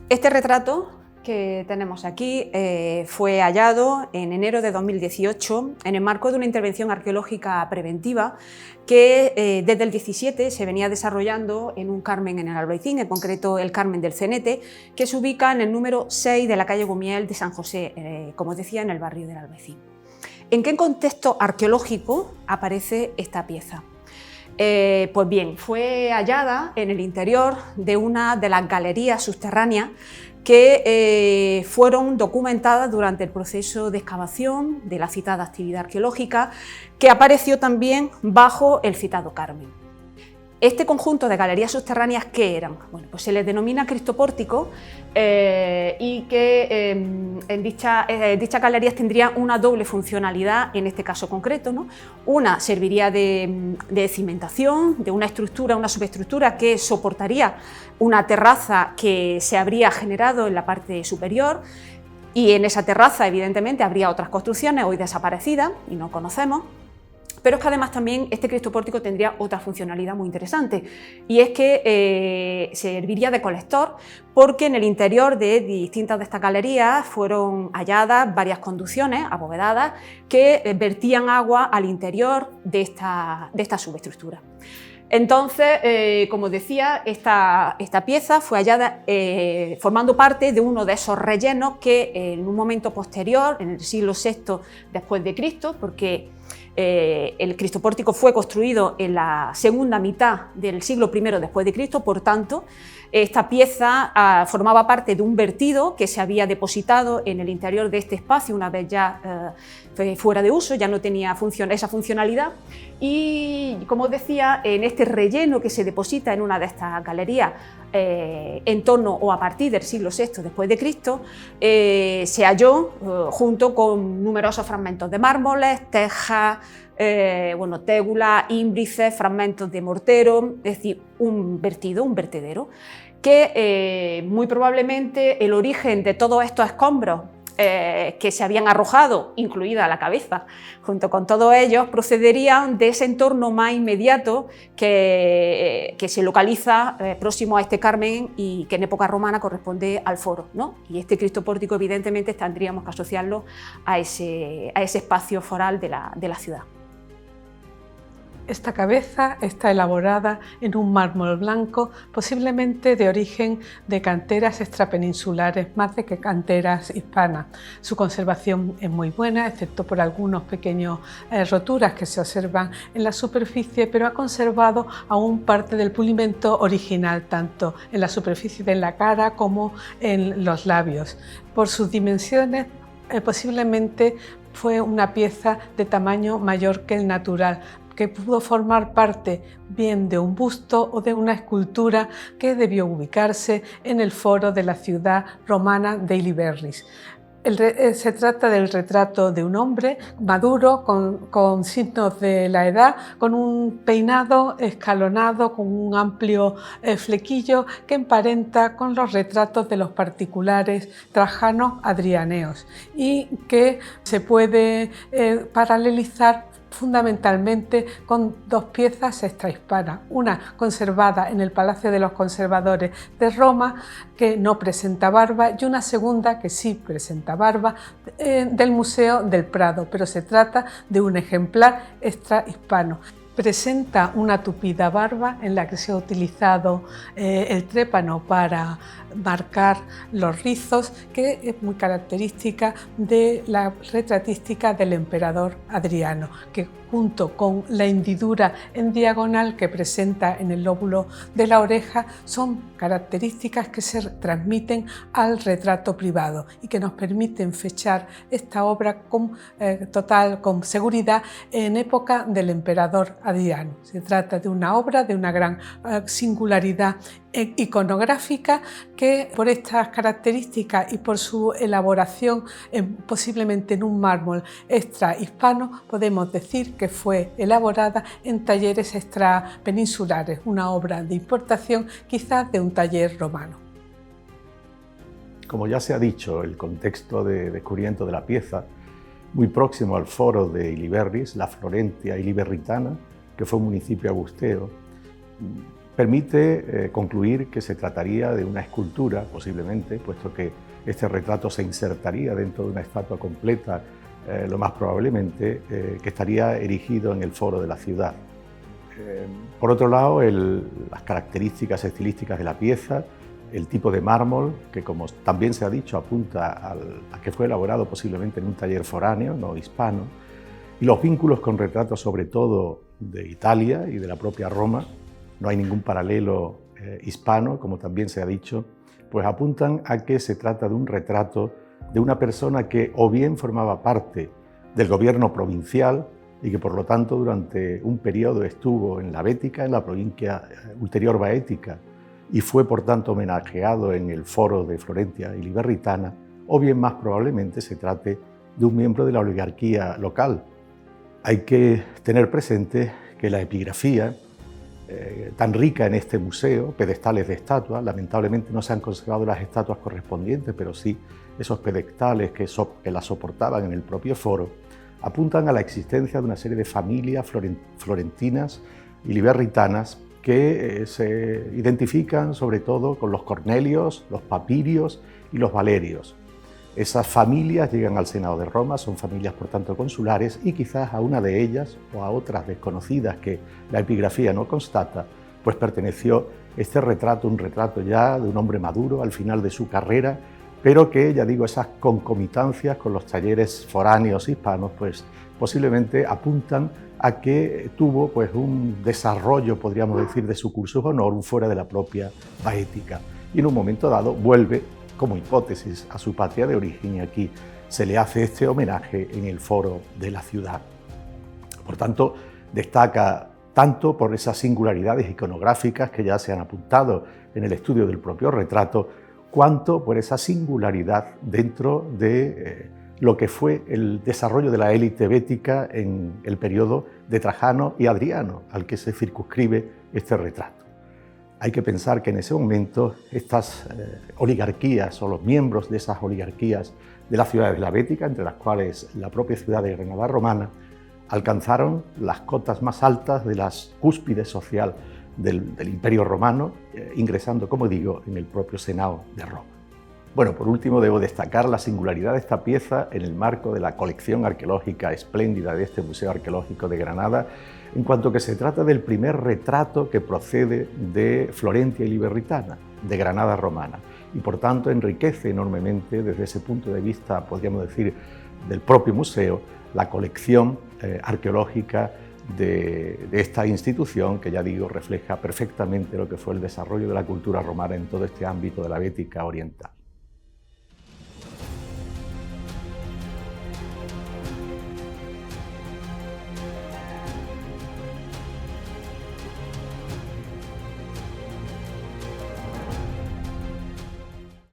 Este retrato que tenemos aquí fue hallado en enero de 2018 en el marco de una intervención arqueológica preventiva que desde el 17 se venía desarrollando en un Carmen en el Albaicín, en concreto el Carmen del Cenete, que se ubica en el número 6 de la calle Gumiel de San José, como os decía, en el barrio del Albaicín. ¿En qué contexto arqueológico aparece esta pieza? Pues bien, fue hallada en el interior de una de las galerías subterráneas que fueron documentadas durante el proceso de excavación de la citada actividad arqueológica, que apareció también bajo el citado Carmen. Este conjunto de galerías subterráneas, ¿qué eran? Bueno, pues se les denomina cristopórtico y que en dichas galerías tendrían una doble funcionalidad en este caso concreto, ¿no? Una serviría de cimentación, de una estructura, una subestructura que soportaría una terraza que se habría generado en la parte superior, y en esa terraza evidentemente habría otras construcciones hoy desaparecidas y no conocemos. Pero es que además también este cristopórtico tendría otra funcionalidad muy interesante, y es que serviría de colector, porque en el interior de distintas de estas galerías fueron halladas varias conducciones abovedadas que vertían agua al interior de esta subestructura. Entonces, como decía, esta pieza fue hallada formando parte de uno de esos rellenos que en un momento posterior, en el siglo VI después de Cristo, porque el cristopórtico fue construido en la segunda mitad del siglo I después de Cristo, por tanto, esta pieza formaba parte de un vertido que se había depositado en el interior de este espacio una vez ya fuera de uso, ya no tenía esa funcionalidad, y como os decía, en este relleno que se deposita en una de estas galerías en torno o a partir del siglo VI después de Cristo, se halló junto con numerosos fragmentos de mármoles, tejas, tégulas, ímbrices, fragmentos de mortero, es decir, un vertedero, que muy probablemente el origen de todos estos escombros que se habían arrojado, incluida la cabeza, junto con todos ellos, procederían de ese entorno más inmediato que se localiza próximo a este Carmen y que en época romana corresponde al foro, ¿no? Y este cristopórtico evidentemente tendríamos que asociarlo a ese espacio foral de la ciudad. Esta cabeza está elaborada en un mármol blanco, posiblemente de origen de canteras extrapeninsulares, más de que canteras hispanas. Su conservación es muy buena, excepto por algunos pequeños roturas que se observan en la superficie, pero ha conservado aún parte del pulimento original, tanto en la superficie de la cara como en los labios. Por sus dimensiones, posiblemente fue una pieza de tamaño mayor que el natural, que pudo formar parte bien de un busto o de una escultura que debió ubicarse en el foro de la ciudad romana de Iliberris. Se trata del retrato de un hombre maduro, con signos de la edad, con un peinado escalonado, con un amplio flequillo que emparenta con los retratos de los particulares trajanos adrianeos y que se puede paralelizar fundamentalmente con dos piezas extrahispanas, una conservada en el Palacio de los Conservadores de Roma, que no presenta barba, y una segunda que sí presenta barba, del Museo del Prado, pero se trata de un ejemplar extrahispano. Presenta una tupida barba en la que se ha utilizado el trépano para marcar los rizos, que es muy característica de la retratística del emperador Adriano, que junto con la hendidura en diagonal que presenta en el lóbulo de la oreja son características que se transmiten al retrato privado y que nos permiten fechar esta obra con seguridad en época del emperador Adriano. Se trata de una obra de una gran singularidad iconográfica que, por estas características y por su elaboración posiblemente en un mármol extrahispano, podemos decir que fue elaborada en talleres extrapeninsulares, una obra de importación quizás de un taller romano. Como ya se ha dicho, el contexto de descubrimiento de la pieza, muy próximo al foro de Iliberris, la Florentia Iliberritana, que fue un municipio agusteo, permite concluir que se trataría de una escultura, posiblemente, puesto que este retrato se insertaría dentro de una estatua completa, lo más probablemente, que estaría erigido en el foro de la ciudad. Por otro lado, las características estilísticas de la pieza, el tipo de mármol, que como también se ha dicho apunta a que fue elaborado posiblemente en un taller foráneo, no hispano, y los vínculos con retratos sobre todo de Italia y de la propia Roma, no hay ningún paralelo hispano, como también se ha dicho, pues apuntan a que se trata de un retrato de una persona que o bien formaba parte del gobierno provincial y que por lo tanto durante un periodo estuvo en la Bética, en la provincia ulterior baética, y fue por tanto homenajeado en el foro de Florentia y Liberritana, o bien más probablemente se trate de un miembro de la oligarquía local. Hay que tener presente que la epigrafía, tan rica en este museo, pedestales de estatuas, lamentablemente no se han conservado las estatuas correspondientes, pero sí esos pedestales que las soportaban en el propio foro, apuntan a la existencia de una serie de familias florentinas y liberritanas que se identifican sobre todo con los Cornelios, los Papirios y los Valerios. Esas familias llegan al Senado de Roma, son familias por tanto consulares, y quizás a una de ellas o a otras desconocidas que la epigrafía no constata, pues perteneció este retrato, un retrato ya de un hombre maduro al final de su carrera, pero que, ya digo, esas concomitancias con los talleres foráneos hispanos, pues posiblemente apuntan a que tuvo pues un desarrollo, podríamos decir, de su cursus honorum fuera de la propia Baética, y en un momento dado vuelve como hipótesis a su patria de origen, y aquí se le hace este homenaje en el foro de la ciudad. Por tanto, destaca tanto por esas singularidades iconográficas que ya se han apuntado en el estudio del propio retrato, cuanto por esa singularidad dentro de lo que fue el desarrollo de la élite bética en el periodo de Trajano y Adriano, al que se circunscribe este retrato. Hay que pensar que en ese momento estas oligarquías o los miembros de esas oligarquías de la ciudad de la Bética, entre las cuales la propia ciudad de Granada romana, alcanzaron las cotas más altas de las cúspides social del Imperio Romano, ingresando, como digo, en el propio Senado de Roma. Bueno, por último, debo destacar la singularidad de esta pieza en el marco de la colección arqueológica espléndida de este Museo Arqueológico de Granada, en cuanto que se trata del primer retrato que procede de Florentia y Liberritana, de Granada romana, y por tanto enriquece enormemente desde ese punto de vista, podríamos decir, del propio museo, la colección arqueológica de esta institución, que ya digo refleja perfectamente lo que fue el desarrollo de la cultura romana en todo este ámbito de la Bética oriental.